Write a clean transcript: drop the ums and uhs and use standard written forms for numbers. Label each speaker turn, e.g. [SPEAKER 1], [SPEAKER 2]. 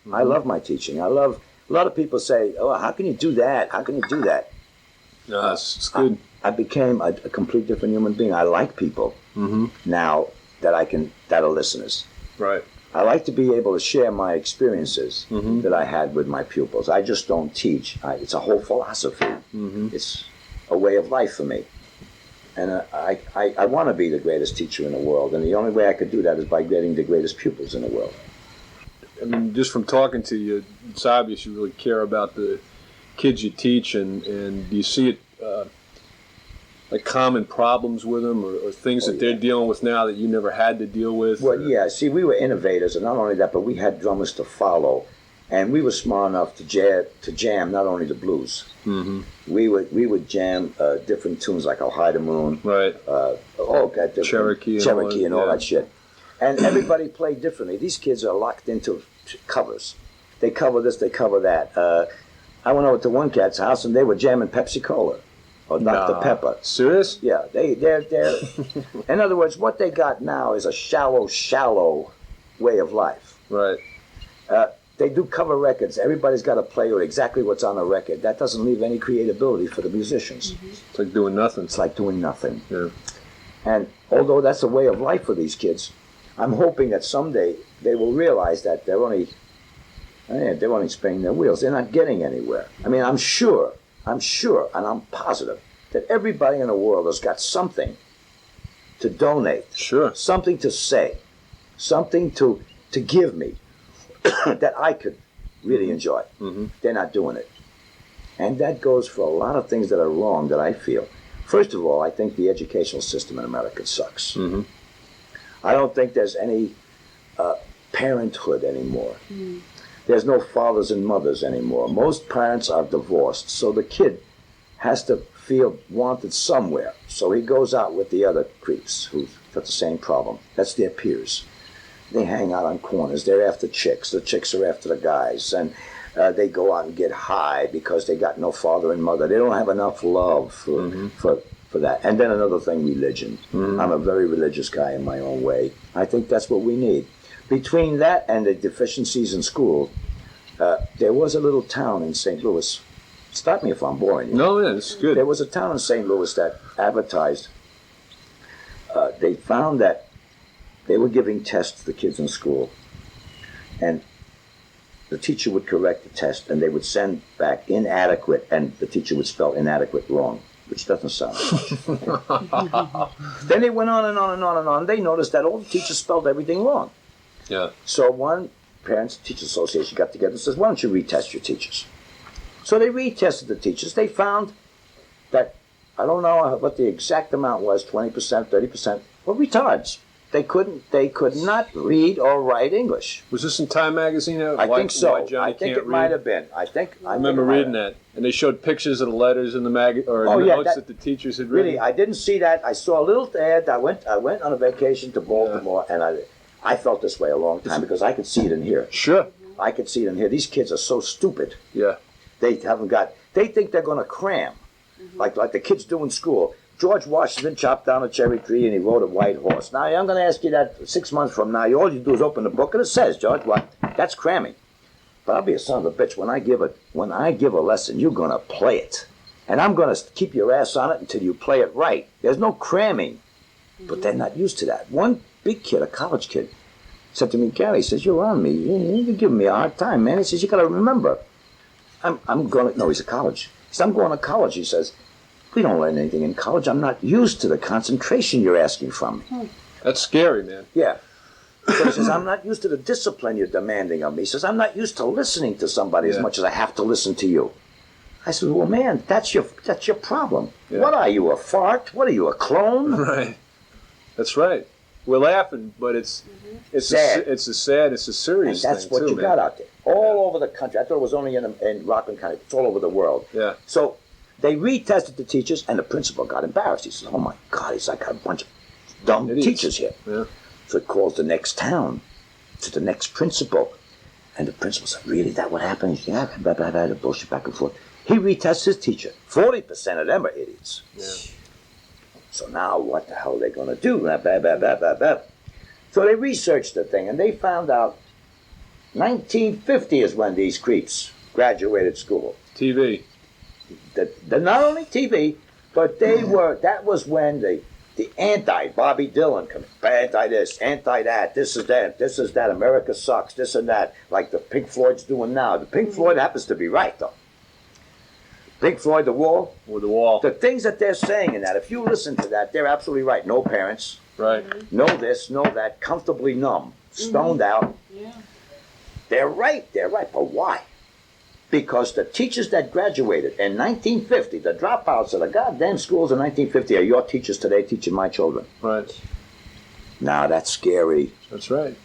[SPEAKER 1] Mm-hmm. I love my teaching. A lot of people say, "Oh, how can you do that? How can you do that?"
[SPEAKER 2] No, it's good.
[SPEAKER 1] I became a complete different human being. I like people now that that are listeners.
[SPEAKER 2] Right.
[SPEAKER 1] I like to be able to share my experiences that I had with my pupils. I just don't teach. It's a whole philosophy. It's a way of life for me. And I want to be the greatest teacher in the world. And the only way I could do that is by getting the greatest pupils in the world.
[SPEAKER 2] I mean, just from talking to you, it's obvious you really care about the kids you teach. And do you see it like common problems with them or things that they're dealing with now that you never had to deal with?
[SPEAKER 1] Well, yeah. See, we were innovators, and not only that, but we had drummers to follow, and we were smart enough to jam not only the blues. We would jam different tunes like "I'll Hide the Moon,"
[SPEAKER 2] right?
[SPEAKER 1] Cherokee and all that shit. And everybody played differently. These kids are locked into covers. They cover this, they cover that. I went over to one cat's house, and they were jamming Pepsi Cola. Or Dr. Pepper.
[SPEAKER 2] Serious?
[SPEAKER 1] Yeah, they're in other words, what they got now is a shallow way of life.
[SPEAKER 2] Right.
[SPEAKER 1] They do cover records. Everybody's got to play with exactly what's on a record. That doesn't leave any creativity for the musicians.
[SPEAKER 2] It's like doing nothing.
[SPEAKER 1] It's like doing nothing.
[SPEAKER 2] Yeah.
[SPEAKER 1] And although that's a way of life for these kids, I'm hoping that someday they will realize that they're only spinning their wheels. They're not getting anywhere. I mean, I'm sure, and I'm positive that everybody in the world has got something to donate, something to say, something to give me that I could really enjoy. They're not doing it. And that goes for a lot of things that are wrong that I feel. First of all, I think the educational system in America sucks. I don't think there's any parenthood anymore. There's no fathers and mothers anymore. Most parents are divorced, so the kid has to feel wanted somewhere. So he goes out with the other creeps who've got the same problem. That's their peers. They hang out on corners. They're after chicks. The chicks are after the guys. And they go out and get high because they got no father and mother. They don't have enough love for that. And then another thing, religion. I'm a very religious guy in my own way. I think that's what we need. Between that and the deficiencies in school, there was a little town in St. Louis. Stop me if I'm boring you.
[SPEAKER 2] No, yeah, it's good.
[SPEAKER 1] There was a town in St. Louis that advertised. They found that they were giving tests to the kids in school, and the teacher would correct the test, and they would send back inadequate, and the teacher would spell inadequate wrong, which doesn't sound much. Then they went on and on and on and on. They noticed that all the teachers spelled everything wrong.
[SPEAKER 2] Yeah.
[SPEAKER 1] So one Parents Teachers Association got together and says, "Why don't you retest your teachers?" So they retested the teachers. They found that, I don't know what the exact amount was, 20%, 30%, were retards. They could not read or write English.
[SPEAKER 2] Was this in Time Magazine?
[SPEAKER 1] I think so. I think it might have been. I
[SPEAKER 2] remember reading that. And they showed pictures of the letters in the notes that the teachers had written.
[SPEAKER 1] Really, I didn't see that. I saw a little ad. I went on a vacation to Baltimore, and I felt this way a long time because I could see it in here.
[SPEAKER 2] Sure.
[SPEAKER 1] I could see it in here. These kids are so stupid.
[SPEAKER 2] Yeah.
[SPEAKER 1] They think they're going to cram, like the kids do in school. George Washington chopped down a cherry tree and he rode a white horse. Now, I'm going to ask you that 6 months from now. All you do is open the book and it says, George, what? That's cramming. But I'll be a son of a bitch. When I give a lesson, you're going to play it. And I'm going to keep your ass on it until you play it right. There's no cramming. But they're not used to that. One big kid, a college kid, said to me, "Gary," he says, "you're on me. You're giving me a hard time, man." He says, "You got to remember, he's a college. He says, "I'm going to college." He says, "We don't learn anything in college. I'm not used to the concentration you're asking from me."
[SPEAKER 2] That's scary, man.
[SPEAKER 1] Yeah. So he says, "I'm not used to the discipline you're demanding of me." He says, "I'm not used to listening to somebody as much as I have to listen to you." I said, "Well, man, that's your problem. Yeah. What are you, a fart? What are you, a clone?"
[SPEAKER 2] Right. That's right. We're laughing, but it's
[SPEAKER 1] sad.
[SPEAKER 2] It's a serious thing.
[SPEAKER 1] And that's what you got out there. All over the country. I thought it was only in Rockland County. It's all over the world.
[SPEAKER 2] Yeah.
[SPEAKER 1] So they retested the teachers, and the principal got embarrassed. He said, "Oh, my God," he's like, "I got a bunch of dumb teachers here."
[SPEAKER 2] Yeah.
[SPEAKER 1] So he calls the next town to the next principal. And the principal said, "Really, that what happened?" He said, "Yeah, blah, bullshit back and forth." He retests his teacher. 40% of them are idiots.
[SPEAKER 2] Yeah.
[SPEAKER 1] So now what the hell are they going to do? Blah, blah, blah, blah, blah, blah. So they researched the thing, and they found out 1950 is when these creeps graduated school.
[SPEAKER 2] TV.
[SPEAKER 1] Not only TV, but that was when the Bobby Dylan, anti this, anti that, this is that, America sucks, this and that, like the Pink Floyd's doing now. The Pink Floyd happens to be right, though. Pink Floyd, The Wall.
[SPEAKER 2] Or The Wall.
[SPEAKER 1] The things that they're saying in that, if you listen to that, they're absolutely right. No parents.
[SPEAKER 2] Right.
[SPEAKER 1] No this, no that, comfortably numb, stoned out.
[SPEAKER 3] Yeah.
[SPEAKER 1] They're right, but why? Because the teachers that graduated in 1950, the dropouts of the goddamn schools in 1950 are your teachers today teaching my children.
[SPEAKER 2] Right.
[SPEAKER 1] Now that's scary.
[SPEAKER 2] That's right.